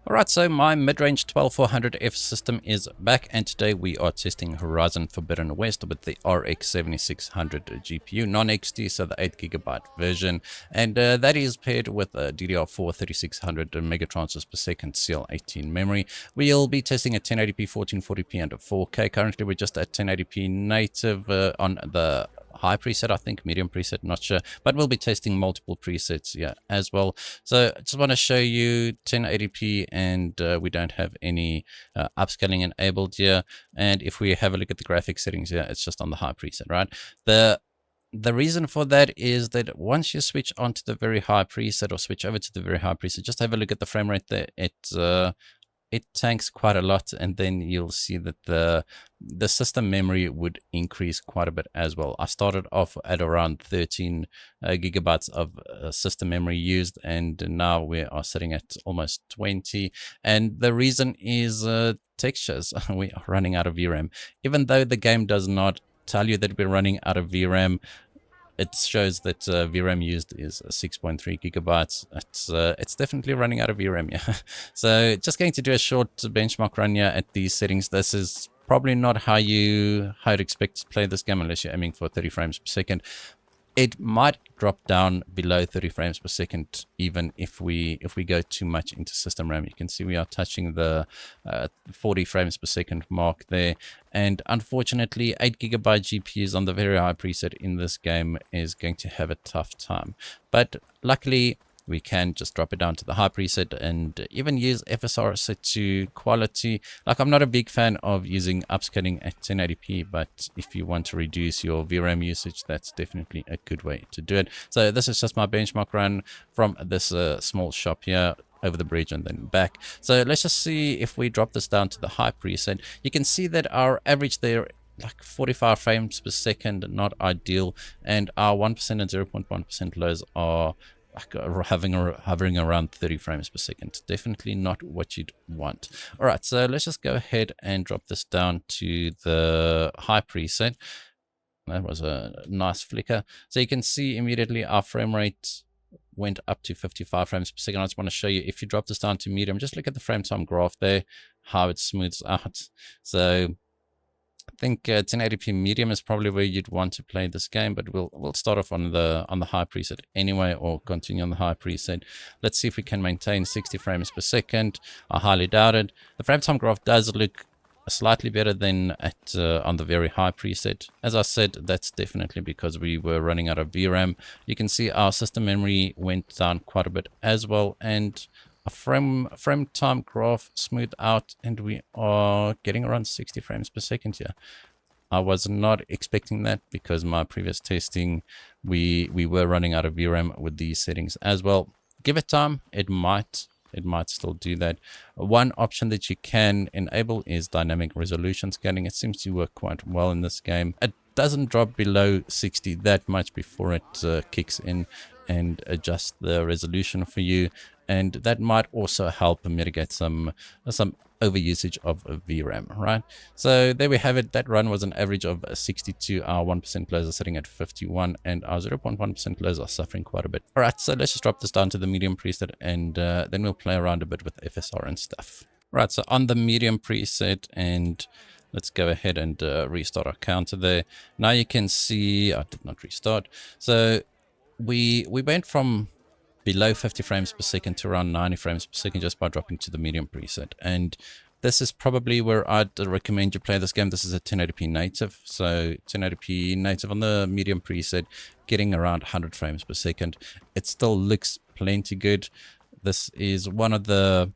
Alright, so my mid-range 12400F system is back, and today we are testing Horizon Forbidden West with the RX 7600 GPU, non-XT, so the 8GB version, and that is paired with a DDR4 3600 megatransfers per second CL18 memory. We'll be testing at 1080p, 1440p, and 4K. Currently, we're just at 1080p native on the high preset, I think, medium preset, not sure, but we'll be testing multiple presets here as well. So I just want to show you 1080p, and we don't have any upscaling enabled here. And if we have a look at the graphics settings here, it's just on the high preset, right? The reason for that is that once you switch onto the very high preset or switch over to the very high preset, just have a look at the frame rate there. It tanks quite a lot, and then you'll see that the system memory would increase quite a bit as well. I started off at around 13 gigabytes of system memory used, and now we are sitting at almost 20. And the reason is textures. We are running out of VRAM. Even though the game does not tell you that we're running out of VRAM, it shows that VRAM used is 6.3 gigabytes. It's definitely running out of VRAM, yeah. So just going to do a short benchmark run here at these settings. This is probably not how you'd expect to play this game unless you're aiming for 30 frames per second. It might drop down below 30 frames per second even if we go too much into system RAM. You can see we are touching the 40 frames per second mark there, and unfortunately 8GB GPUs on the very high preset in this game is going to have a tough time. But luckily we can just drop it down to the high preset and even use FSR set to quality. Like, I'm not a big fan of using upscaling at 1080p, but if you want to reduce your VRAM usage, that's definitely a good way to do it. So this is just my benchmark run from this small shop here, over the bridge and then back. So let's just see if we drop this down to the high preset. You can see that our average there, like 45 frames per second, not ideal, and our 1% and 0.1% lows are hovering around 30 frames per second. Definitely not what you'd want. All right, so let's just go ahead and drop this down to the high preset. That was a nice flicker. So you can see immediately our frame rate went up to 55 frames per second. I just want to show you, if you drop this down to medium, just look at the frame time graph there, how it smooths out. So I think 1080p medium is probably where you'd want to play this game, but we'll start off on the high preset anyway, or continue on the high preset. Let's see if we can maintain 60 frames per second. I highly doubt it. The frame time graph does look slightly better than at on the very high preset. As I said, that's definitely because we were running out of VRAM. You can see our system memory went down quite a bit as well, and frame time graph smoothed out, and we are getting around 60 frames per second here. I was not expecting that because my previous testing we were running out of VRAM with these settings as well. Give it time, it might still do that. One option that you can enable is dynamic resolution scaling. It seems to work quite well in this game. It doesn't drop below 60 that much before it kicks in and adjusts the resolution for you, and that might also help mitigate some overusage of VRAM, right? So there we have it. That run was an average of 62. Our 1% lows are sitting at 51, and our 0.1% lows are suffering quite a bit. All right, so let's just drop this down to the medium preset, and then we'll play around a bit with FSR and stuff. Right, so on the medium preset, and let's go ahead and restart our counter there. Now you can see I did not restart. So we went from below 50 frames per second to around 90 frames per second just by dropping to the medium preset. And this is probably where I'd recommend you play this game. This is a 1080p native. So 1080p native on the medium preset, getting around 100 frames per second. It still looks plenty good. This is one of the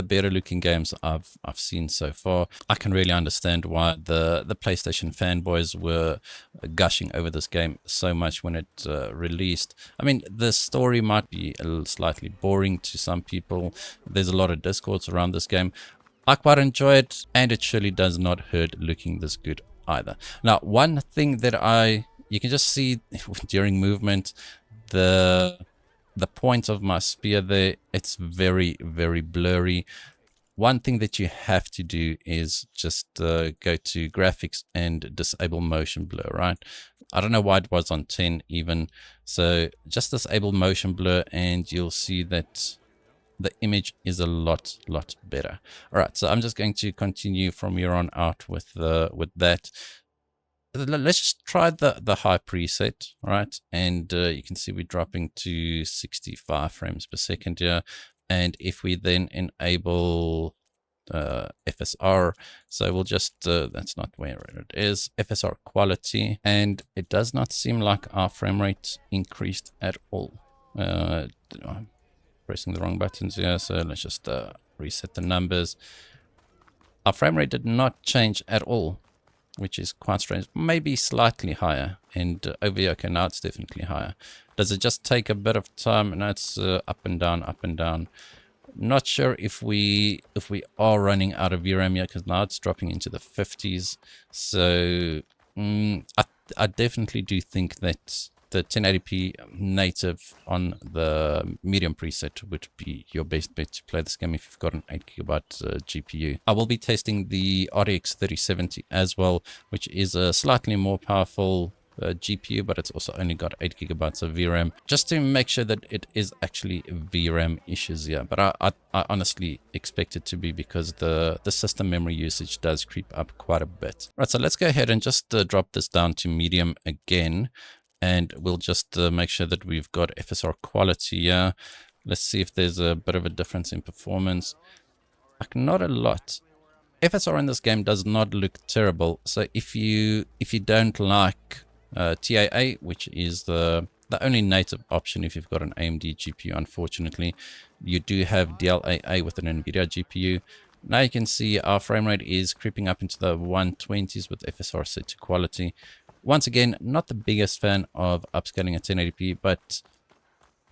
better looking games I've seen so far. I can really understand why the PlayStation fanboys were gushing over this game so much when it released. I mean, the story might be a little slightly boring to some people. There's a lot of discourse around this game. I quite enjoy it, and it surely does not hurt looking this good either. Now, one thing that you can just see during movement, the point of my spear there, it's very, very blurry. One thing that you have to do is just go to graphics and disable motion blur, right? I don't know why it was on 10 even. So just disable motion blur, and you'll see that the image is a lot better. All right, so I'm just going to continue from here on out with that. Let's just try the high preset, right? And you can see we're dropping to 65 frames per second here. And if we then enable FSR, so we'll just that's not where it is, FSR quality, and it does not seem like our frame rate increased at all. I'm pressing the wrong buttons here, so let's just reset the numbers. Our frame rate did not change at all, which is quite strange. Maybe slightly higher, and over here, okay, now it's definitely higher. Does it just take a bit of time? No, it's up and down, up and down. Not sure if we are running out of VRAM yet, because now it's dropping into the 50s. So I definitely do think that the 1080p native on the medium preset would be your best bet to play this game if you've got an 8GB GPU. I will be testing the RTX 3070 as well, which is a slightly more powerful GPU, but it's also only got 8GB of VRAM, just to make sure that it is actually VRAM issues here. But I honestly expect it to be, because the system memory usage does creep up quite a bit. Right, so let's go ahead and just drop this down to medium again, and we'll just make sure that we've got FSR quality here. Let's see if there's a bit of a difference in performance. Like, not a lot. FSR in this game does not look terrible. So if you don't like TAA, which is the only native option if you've got an AMD GPU, unfortunately, you do have DLAA with an NVIDIA GPU. Now you can see our frame rate is creeping up into the 120s with FSR set to quality. Once again, not the biggest fan of upscaling at 1080p, but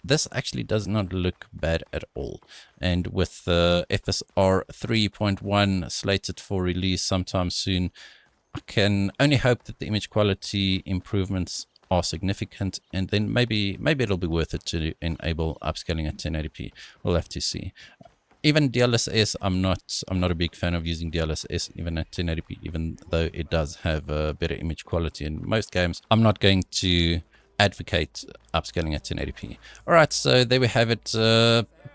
this actually does not look bad at all. And with the FSR 3.1 slated for release sometime soon, I can only hope that the image quality improvements are significant, and then maybe it'll be worth it to enable upscaling at 1080p. We'll have to see. Even DLSS, I'm not a big fan of using DLSS even at 1080p, even though it does have a better image quality in most games. I'm not going to advocate upscaling at 1080p. All right, so there we have it.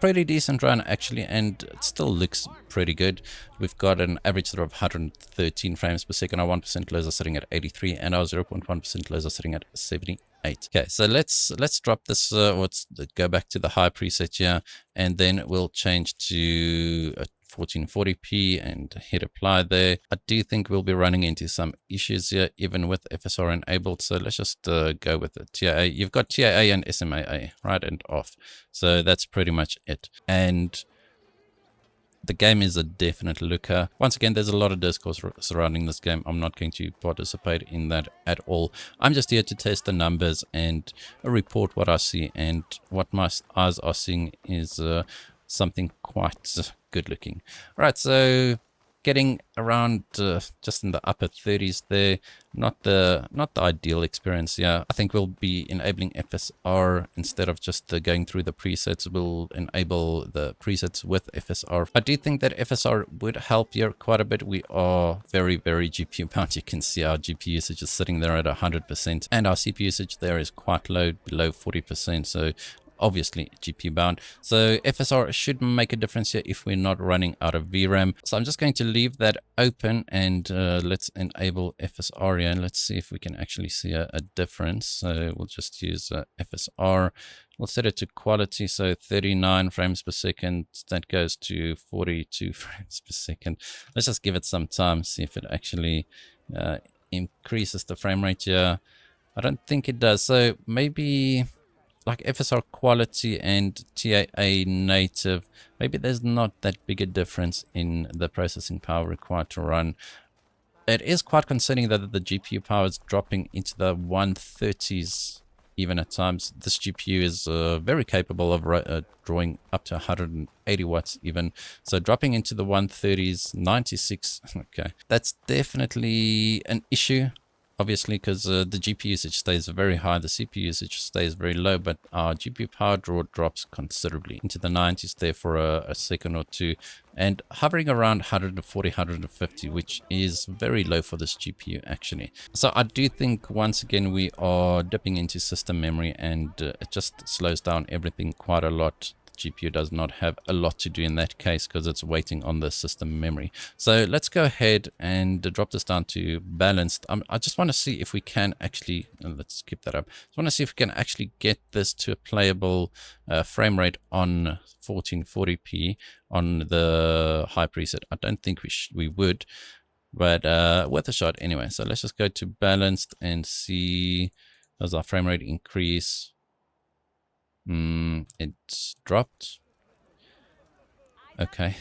Pretty decent run actually, and it still looks pretty good. We've got an average sort of 113 frames per second. Our 1% lows are sitting at 83, and our 0.1% lows are sitting at 78. Okay, so let's drop this. Let's go back to the high preset here, and then we'll change to 1440p and hit apply there. I do think we'll be running into some issues here, even with FSR enabled. So let's just go with the TAA. You've got TAA and SMAA, right, and off. So that's pretty much it. And the game is a definite looker. Once again, there's a lot of discourse surrounding this game. I'm not going to participate in that at all. I'm just here to test the numbers and report what I see. And what my eyes are seeing is something quite good looking. All right, so getting around just in the upper 30s there. Not the ideal experience. Yeah, I think we'll be enabling FSR instead of just going through the presets. We'll enable the presets with FSR. I do think that FSR would help here quite a bit. We are very GPU bound. You can see our GPU usage is sitting there at 100%, and our CPU usage there is quite low, below 40%. So obviously GPU bound. So FSR should make a difference here if we're not running out of VRAM. So I'm just going to leave that open, and let's enable FSR here, and let's see if we can actually see a difference. So we'll just use FSR. We'll set it to quality, so 39 frames per second. That goes to 42 frames per second. Let's just give it some time, see if it actually increases the frame rate here. I don't think it does. So maybe like FSR quality and TAA native, maybe there's not that big a difference in the processing power required to run. It is quite concerning that the GPU power is dropping into the 130s even at times. This GPU is very capable of drawing up to 180 watts even. So dropping into the 130s, 96, okay, that's definitely an issue. Obviously, because the GPU usage stays very high, the CPU usage stays very low, but our GPU power draw drops considerably into the 90s there for a second or two, and hovering around 140, 150, which is very low for this GPU actually. So I do think once again we are dipping into system memory, and it just slows down everything quite a lot. GPU does not have a lot to do in that case because it's waiting on the system memory. So let's go ahead and drop this down to balanced. I just want to see if we can actually, let's keep that up. I want to see if we can actually get this to a playable frame rate on 1440p on the high preset. I don't think we would, but worth a shot anyway. So let's just go to balanced and see, does our frame rate increase? It's dropped. Okay.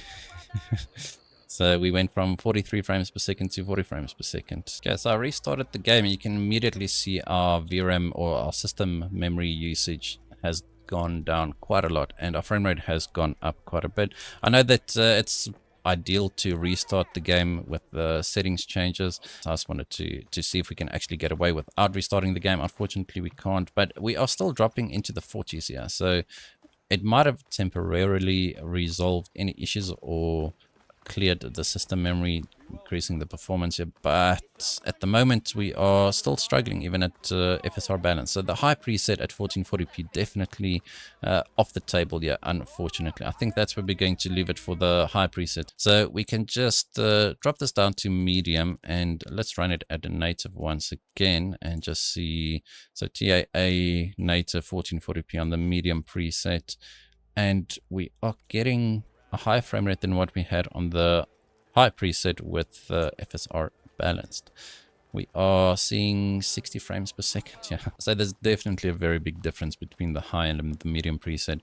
So we went from 43 frames per second to 40 frames per second. Okay, so I restarted the game and you can immediately see our VRAM or our system memory usage has gone down quite a lot and our frame rate has gone up quite a bit. I know that it's ideal to restart the game with the settings changes. So I just wanted to see if we can actually get away without restarting the game. Unfortunately, we can't, but we are still dropping into the 40s here. So it might have temporarily resolved any issues or cleared the system memory, increasing the performance here, but at the moment we are still struggling even at FSR balance. So the high preset at 1440p definitely off the table here, unfortunately. I think that's where we're going to leave it for the high preset. So we can just drop this down to medium and let's run it at a native once again and just see. So TAA native 1440p on the medium preset, and we are getting a higher frame rate than what we had on the high preset with FSR balanced. We are seeing 60 frames per second. Yeah, so there's definitely a very big difference between the high and the medium preset.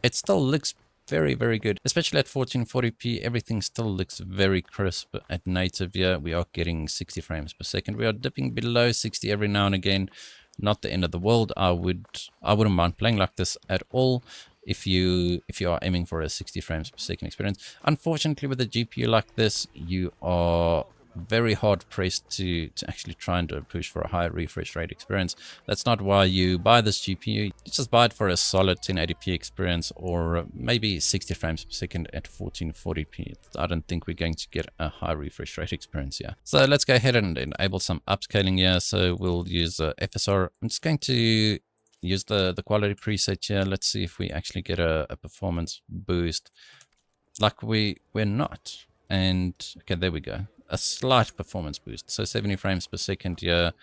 It still looks very, very good, especially at 1440p. Everything still looks very crisp. At native here, we are getting 60 frames per second. We are dipping below 60 every now and again. Not the end of the world. I wouldn't mind playing like this at all if you are aiming for a 60 frames per second experience. Unfortunately, with a GPU like this, you are very hard pressed to actually try and push for a higher refresh rate experience. That's not why you buy this GPU. You just buy it for a solid 1080p experience or maybe 60 frames per second at 1440p. I don't think we're going to get a high refresh rate experience here. So let's go ahead and enable some upscaling here. So we'll use FSR. I'm just going to use the quality preset here. Let's see if we actually get a performance boost. Like we're not. And okay, there we go. A slight performance boost. So 70 frames per second here.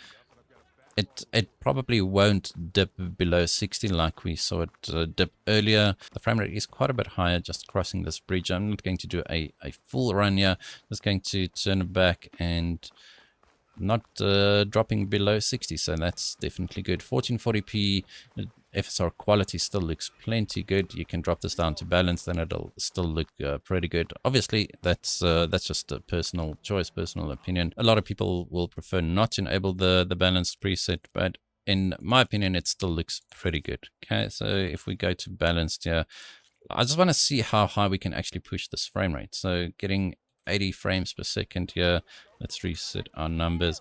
It probably won't dip below 60 like we saw it dip earlier. The frame rate is quite a bit higher just crossing this bridge. I'm not going to do a full run here. Just going to turn it back and not dropping below 60, so that's definitely good. 1440p FSR quality still looks plenty good. You can drop this down to balance, then it'll still look pretty good. Obviously, that's just a personal choice, personal opinion. A lot of people will prefer not to enable the balanced preset, but in my opinion, it still looks pretty good. Okay, so if we go to balanced here, I just want to see how high we can actually push this frame rate. So getting 80 frames per second here. Let's reset our numbers.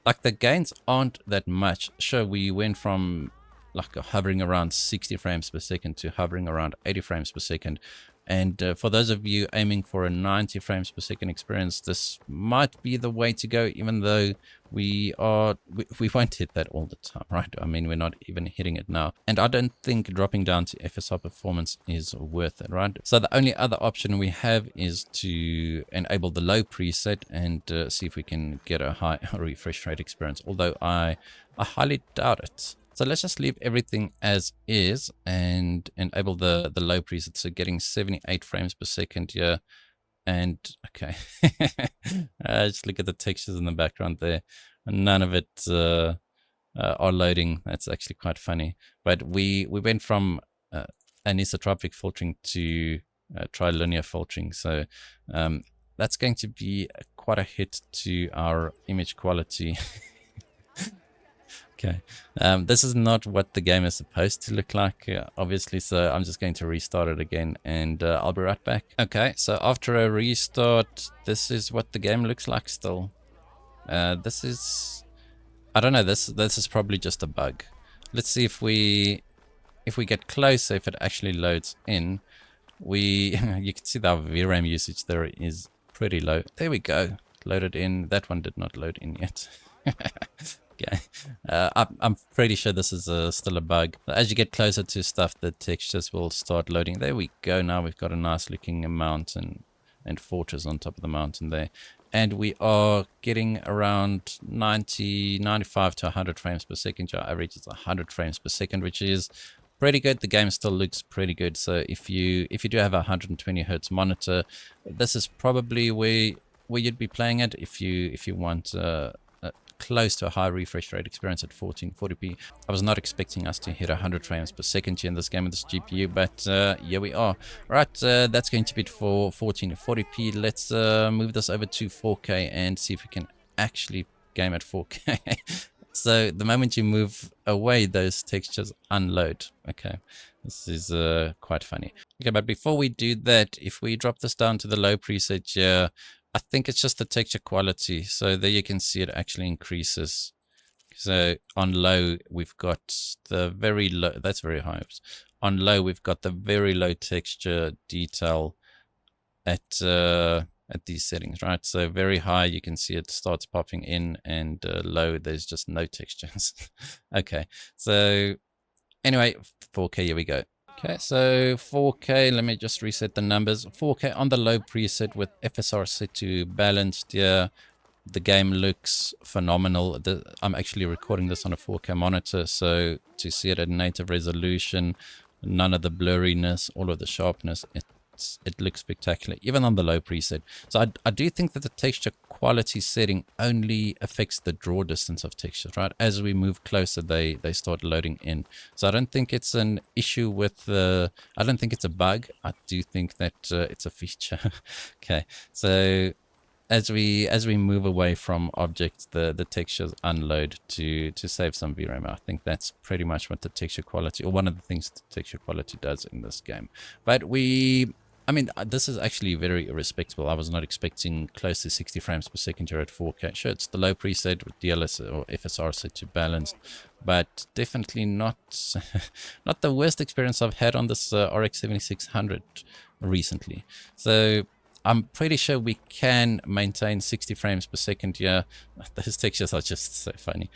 Like the gains aren't that much. Sure, we went from like hovering around 60 frames per second to hovering around 80 frames per second. And for those of you aiming for a 90 frames per second experience, this might be the way to go, even though we won't hit that all the time, right? I mean, we're not even hitting it now. And I don't think dropping down to FSR performance is worth it, right? So the only other option we have is to enable the low preset and see if we can get a high refresh rate experience, although I highly doubt it. So let's just leave everything as is and enable the low preset. So getting 78 frames per second here. And okay, just look at the textures in the background there. None of it are loading. That's actually quite funny. But we went from anisotropic filtering to trilinear filtering. So that's going to be quite a hit to our image quality. Okay, this is not what the game is supposed to look like, obviously, so I'm just going to restart it again and I'll be right back. Okay, so after a restart, this is what the game looks like still. This is, I don't know, this is probably just a bug. Let's see if we get closer, if it actually loads in. You can see the VRAM usage there is pretty low. There we go, loaded in. That one did not load in yet. Okay, I'm pretty sure this is still a bug. As you get closer to stuff, the textures will start loading. There we go. Now we've got a nice looking mountain and fortress on top of the mountain there. And we are getting around 90, 95 to 100 frames per second. Our average is 100 frames per second, which is pretty good. The game still looks pretty good. So if you do have a 120 hertz monitor, this is probably where you'd be playing it if you want close to a high refresh rate experience at 1440p. I was not expecting us to hit 100 frames per second here in this game with this GPU, but here we are. Right, that's going to be it for 1440p. Let's move this over to 4K and see if we can actually game at 4K. So the moment you move away, those textures unload. Okay, this is quite funny. Okay, but before we do that, if we drop this down to the low preset here, I think it's just the texture quality. So there you can see it actually increases. So on low, we've got the very low, that's very high. On low, we've got the very low texture detail at these settings, right? So very high, you can see it starts popping in, and low, there's just no textures. Okay, so anyway, 4K, here we go. Okay, so 4K, let me just reset the numbers. 4K on the low preset with FSR set to balanced here. The game looks phenomenal. I'm actually recording this on a 4K monitor, so to see it at native resolution, none of the blurriness, all of the sharpness, it looks spectacular, even on the low preset. So I do think that the texture quality setting only affects the draw distance of textures, right? As we move closer, they start loading in. So I don't think it's an issue with the, I don't think it's a bug. I do think that it's a feature. Okay, so as we move away from objects, the textures unload to save some VRAM. I think that's pretty much what the texture quality, or one of the things the texture quality does in this game. But I mean, this is actually very respectable. I was not expecting close to 60 frames per second here at 4K. Sure, it's the low preset with DLS or FSR set to balanced, but definitely not not the worst experience I've had on this RX 7600 recently. So I'm pretty sure we can maintain 60 frames per second here. Those textures are just so funny.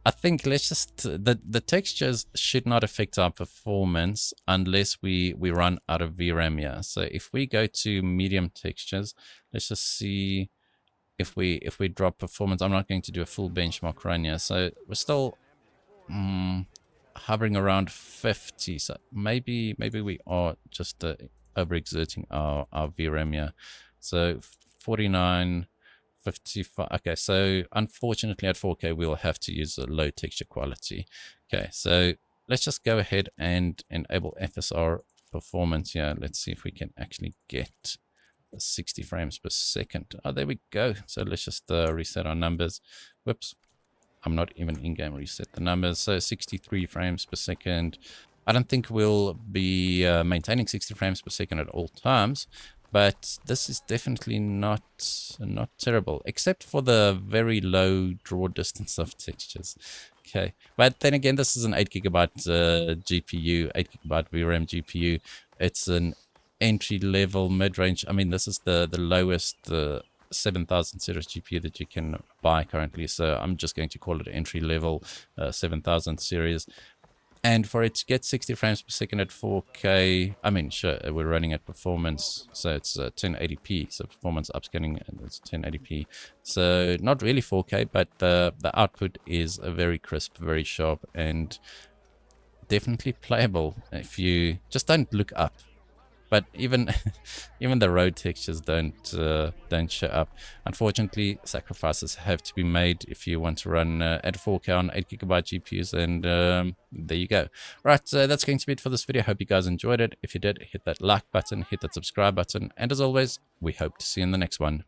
I think let's just, the textures should not affect our performance unless we run out of VRAM here. So if we go to medium textures, let's just see if we drop performance. I'm not going to do a full benchmark run here. So we're still hovering around 50. So maybe we are just overexerting our VRAM here. So 49, 55. Okay, so unfortunately at 4K we'll have to use a low texture quality. Okay, so let's just go ahead and enable FSR performance here. Let's see if we can actually get 60 frames per second. Oh, there we go. So let's just reset our numbers. Whoops, I'm not even in-game reset the numbers. So 63 frames per second. I don't think we'll be maintaining 60 frames per second at all times, but this is definitely not terrible, except for the very low draw distance of textures. Okay, but then again, this is an 8GB GPU, 8GB VRAM GPU. It's an entry-level mid-range. I mean, this is the lowest 7000 series GPU that you can buy currently, so I'm just going to call it entry-level 7000 series. And for it to get 60 frames per second at 4K, I mean, sure, we're running at performance, so it's 1080p, so performance upscaling, and it's 1080p. So not really 4K, but the output is very crisp, very sharp, and definitely playable if you just don't look up. But even the road textures don't show up. Unfortunately, sacrifices have to be made if you want to run at 4K on 8GB GPUs, and there you go. Right, that's going to be it for this video. Hope you guys enjoyed it. If you did, hit that like button, hit that subscribe button, and as always, we hope to see you in the next one.